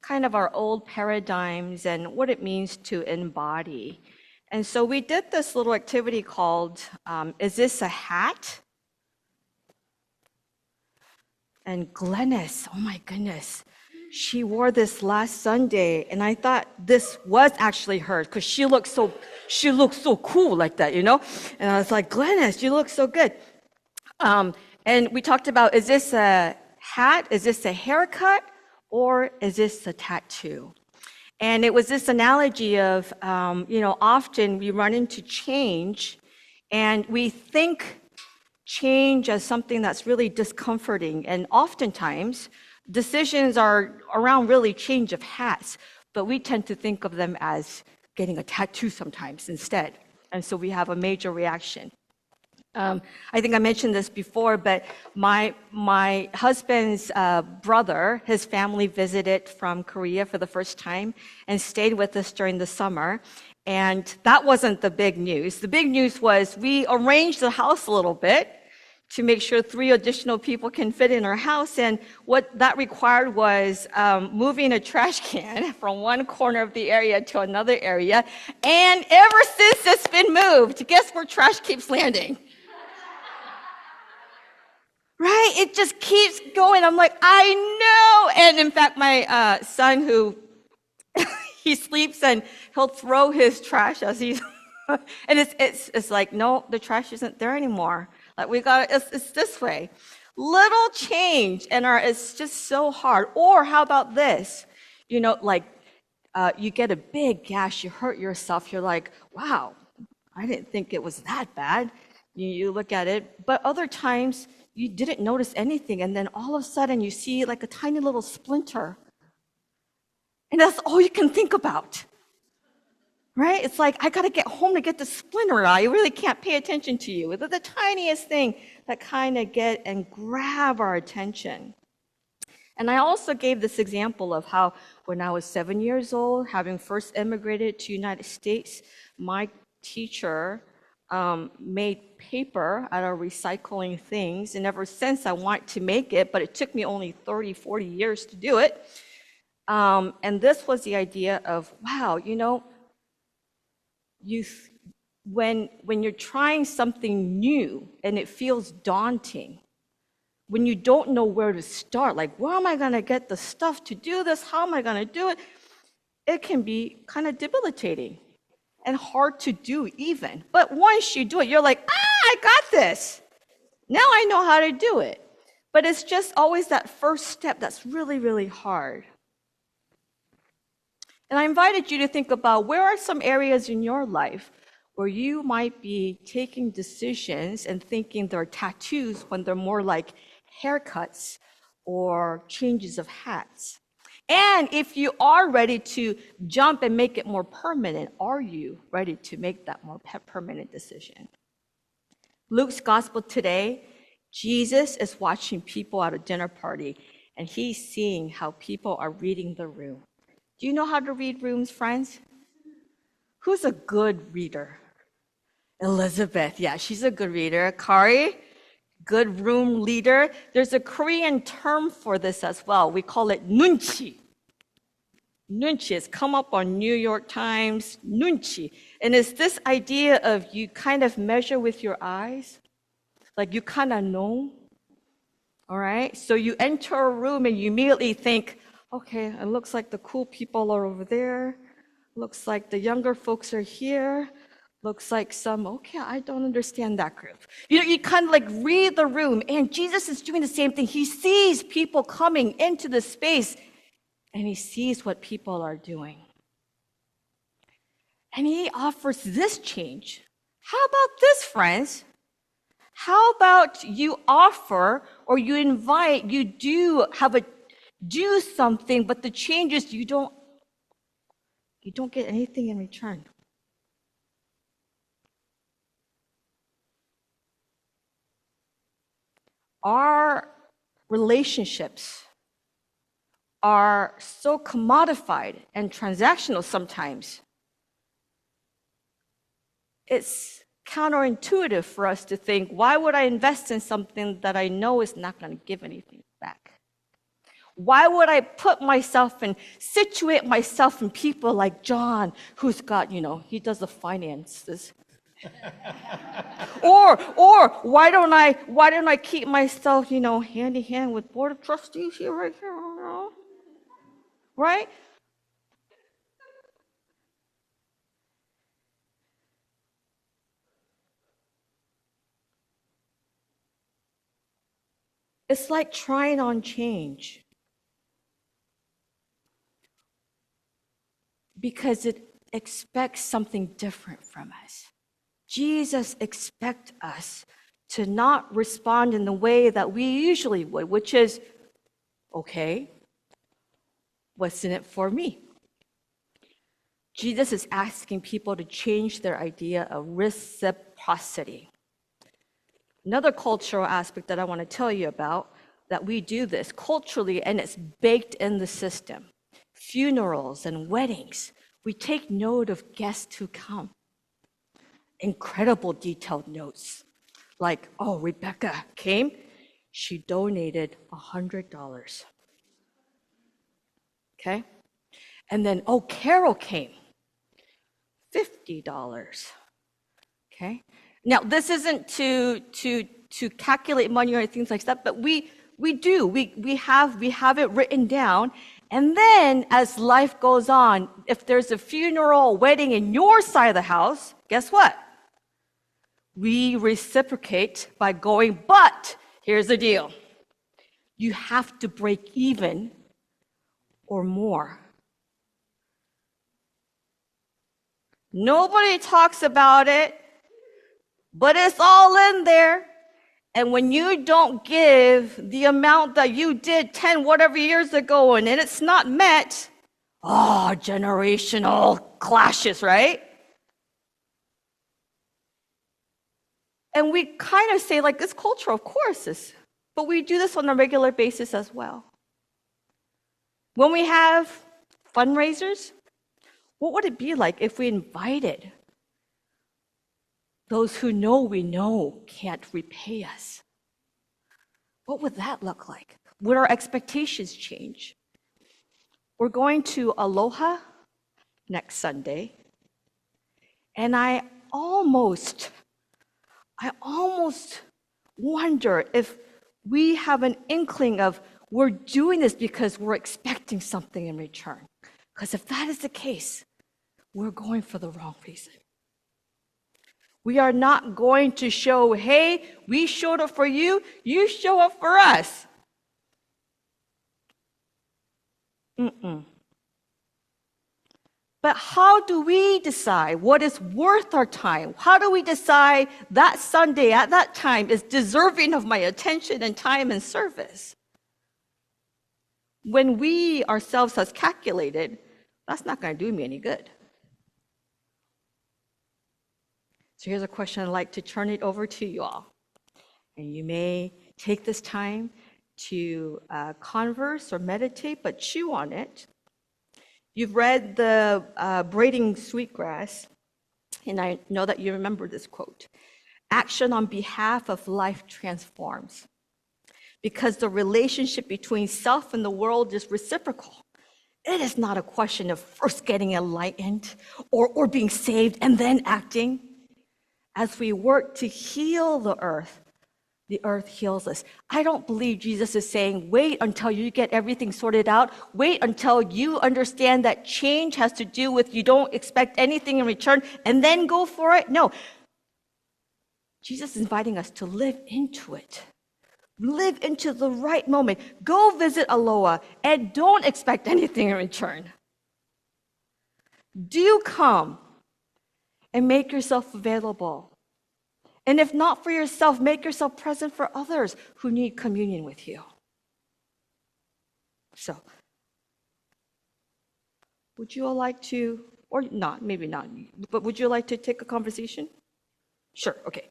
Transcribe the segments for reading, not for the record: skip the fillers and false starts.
kind of our old paradigms and what it means to embody. And so we did this little activity called, Is This a Hat? And Glennis, oh my goodness, she wore this last Sunday, and I thought this was actually hers because she looked so cool like that, you know? And I was like, Glennis, you look so good. And we talked about, is this a hat? Is this a haircut? Or is this a tattoo? And it was this analogy of, often we run into change and we think change as something that's really discomforting. And oftentimes, decisions are around really change of hats, but we tend to think of them as getting a tattoo sometimes instead. And so we have a major reaction. I think I mentioned this before, but my husband's brother, his family visited from Korea for the first time and stayed with us during the summer. And that wasn't the big news. The big news was we arranged the house a little bit to make sure 3 additional people can fit in our house. And what that required was moving a trash can from one corner of the area to another area. And ever since it's been moved, guess where trash keeps landing? Right? It just keeps going. I'm like, I know. And in fact, my son, who he sleeps and he'll throw his trash as he's, and it's like, no, the trash isn't there anymore. Like it's this way. Little change, and it's just so hard. Or how about this? You get a big gash, you hurt yourself. You're like, wow, I didn't think it was that bad. You look at it, but other times you didn't notice anything, and then all of a sudden you see like a tiny little splinter. And that's all you can think about, right? It's like, I gotta get home to get the splinter out. You really can't pay attention to you. It's the tiniest thing that kind of get and grab our attention. And I also gave this example of how when I was 7 years old, having first immigrated to United States, my teacher made paper out of recycling things. And ever since I want to make it, but it took me only 30, 40 years to do it. And this was the idea of, wow, when you're trying something new and it feels daunting, when you don't know where to start, like, where am I gonna get the stuff to do this? How am I gonna do it? It can be kind of debilitating and hard to do even. But once you do it, you're like, I got this. Now I know how to do it. But it's just always that first step that's really, really hard. And I invited you to think about, where are some areas in your life where you might be taking decisions and thinking they're tattoos when they're more like haircuts or changes of hats? And if you are ready to jump and make it more permanent, are you ready to make that more permanent decision? Luke's gospel today, Jesus is watching people at a dinner party, and he's seeing how people are reading the room. Do you know how to read rooms, friends? Who's a good reader? Elizabeth, yeah, she's a good reader. Kari, good room leader. There's a Korean term for this as well. We call it nunchi. Nunchi has come up on New York Times, nunchi. And it's this idea of you kind of measure with your eyes, like you kind of know, all right? So you enter a room and you immediately think, okay, it looks like the cool people are over there. Looks like the younger folks are here. Looks like okay, I don't understand that group. You kind of like read the room, and Jesus is doing the same thing. He sees people coming into the space, and he sees what people are doing. And he offers this change. How about this, friends? How about you offer or you invite, you do something, but the change is you don't get anything in return. Our relationships are so commodified and transactional sometimes. It's counterintuitive for us to think, why would I invest in something that I know is not going to give anything back? Why would I put myself and situate myself in people like John, who's got, he does the finances. Or why don't I keep myself, hand in hand with board of trustees here, right here, right? It's like trying on change because it expects something different from us. Jesus expects us to not respond in the way that we usually would, which is, okay, what's in it for me? Jesus is asking people to change their idea of reciprocity. Another cultural aspect that I want to tell you about, that we do this culturally and it's baked in the system. Funerals and weddings, we take note of guests who come. Incredible detailed notes. Like, oh, Rebecca came, she donated $100. Okay? And then, oh, Carol came, $50. Okay? Now, this isn't to calculate money or anything like that, but we have it written down. And then as life goes on, if there's a funeral, wedding in your side of the house, guess what? We reciprocate by going, but here's the deal. You have to break even or more. Nobody talks about it, but it's all in there. And when you don't give the amount that you did 10 whatever years ago and it's not met, generational clashes, right? And we kind of say, like, this culture, of course, but we do this on a regular basis as well. When we have fundraisers, what would it be like if we invited those who know we know can't repay us? What would that look like? Would our expectations change? We're going to Aloha next Sunday, and I almost wonder if we have an inkling of we're doing this because we're expecting something in return. Because if that is the case, we're going for the wrong reason. We are not going to show, hey, we showed up for you, you show up for us. But how do we decide what is worth our time? How do we decide that Sunday at that time is deserving of my attention and time and service? When we ourselves has calculated, that's not going to do me any good. So here's a question I'd like to turn it over to you all. And you may take this time to converse or meditate, but chew on it. You've read the Braiding Sweetgrass, and I know that you remember this quote. Action on behalf of life transforms, because the relationship between self and the world is reciprocal. It is not a question of first getting enlightened or being saved and then acting. As we work to heal the earth heals us. I don't believe Jesus is saying, wait until you get everything sorted out. Wait until you understand that change has to do with you don't expect anything in return and then go for it. No. Jesus is inviting us to live into it. Live into the right moment. Go visit Aloha and don't expect anything in return. Do come and make yourself available. And if not for yourself, make yourself present for others who need communion with you. So, would you all like to, or not, maybe not, but would you like to take a conversation? Sure, okay.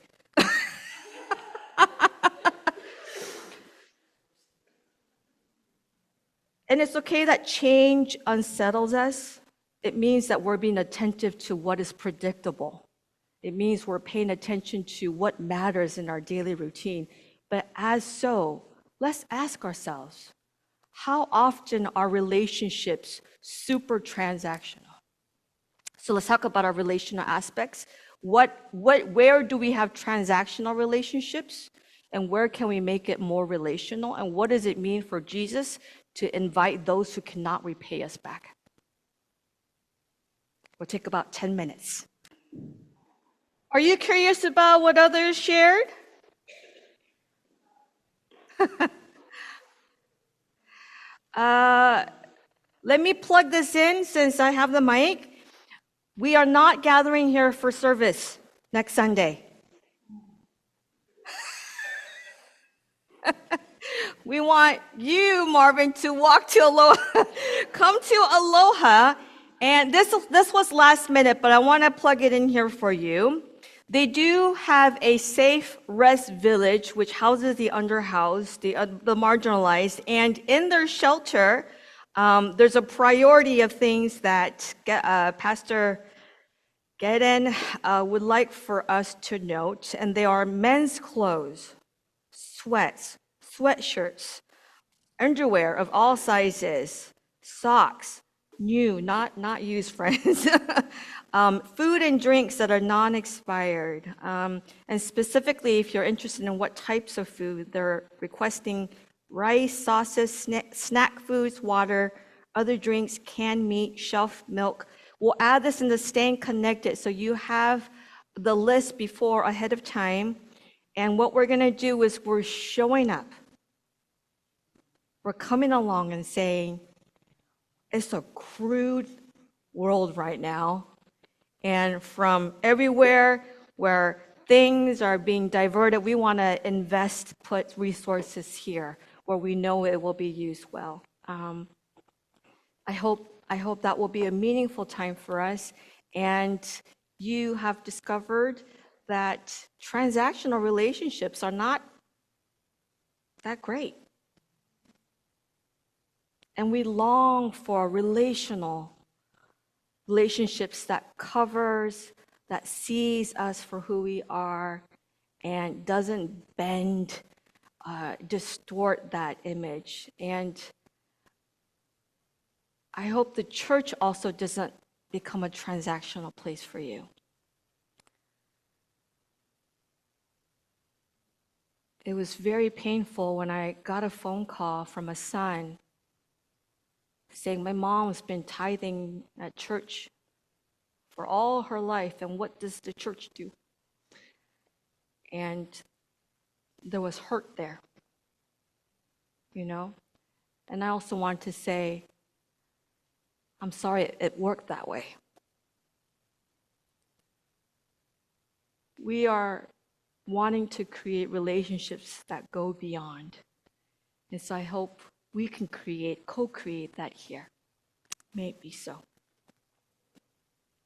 And it's okay that change unsettles us. It means that we're being attentive to what is predictable. It means we're paying attention to what matters in our daily routine. But as so, let's ask ourselves, How often are relationships super transactional? So let's talk about our relational aspects. Where do we have transactional relationships? And where can we make it more relational? And what does it mean for Jesus to invite those who cannot repay us back? We'll take about 10 minutes. Are you curious about what others shared? Let me plug this in since I have the mic. We are not gathering here for service next Sunday. We want you, Marvin, to walk to Aloha, come to Aloha. And this was last minute, but I want to plug it in here for you. They do have a safe rest village, which houses the underhoused, the marginalized. And in their shelter, there's a priority of things that Pastor Geden would like for us to note. And they are men's clothes, sweats, sweatshirts, underwear of all sizes, socks, new, not used, friends, food and drinks that are non-expired. And specifically, if you're interested in what types of food, they're requesting rice, sauces, snack foods, water, other drinks, canned meat, shelf milk. We'll add this in the Staying Connected, so you have the list before ahead of time. And what we're going to do is we're showing up. We're coming along and saying, it's a crude world right now. And from everywhere where things are being diverted, we want to put resources here where we know it will be used well. I hope that will be a meaningful time for us. And you have discovered that transactional relationships are not that great. And we long for relationships that covers, that sees us for who we are, and doesn't bend, distort that image. And I hope the church also doesn't become a transactional place for you. It was very painful when I got a phone call from a son saying, my mom's been tithing at church for all her life, and what does the church do? And there was hurt there, you know? And I also want to say, I'm sorry it worked that way. We are wanting to create relationships that go beyond. And so I hope we can co-create that here. May it be so.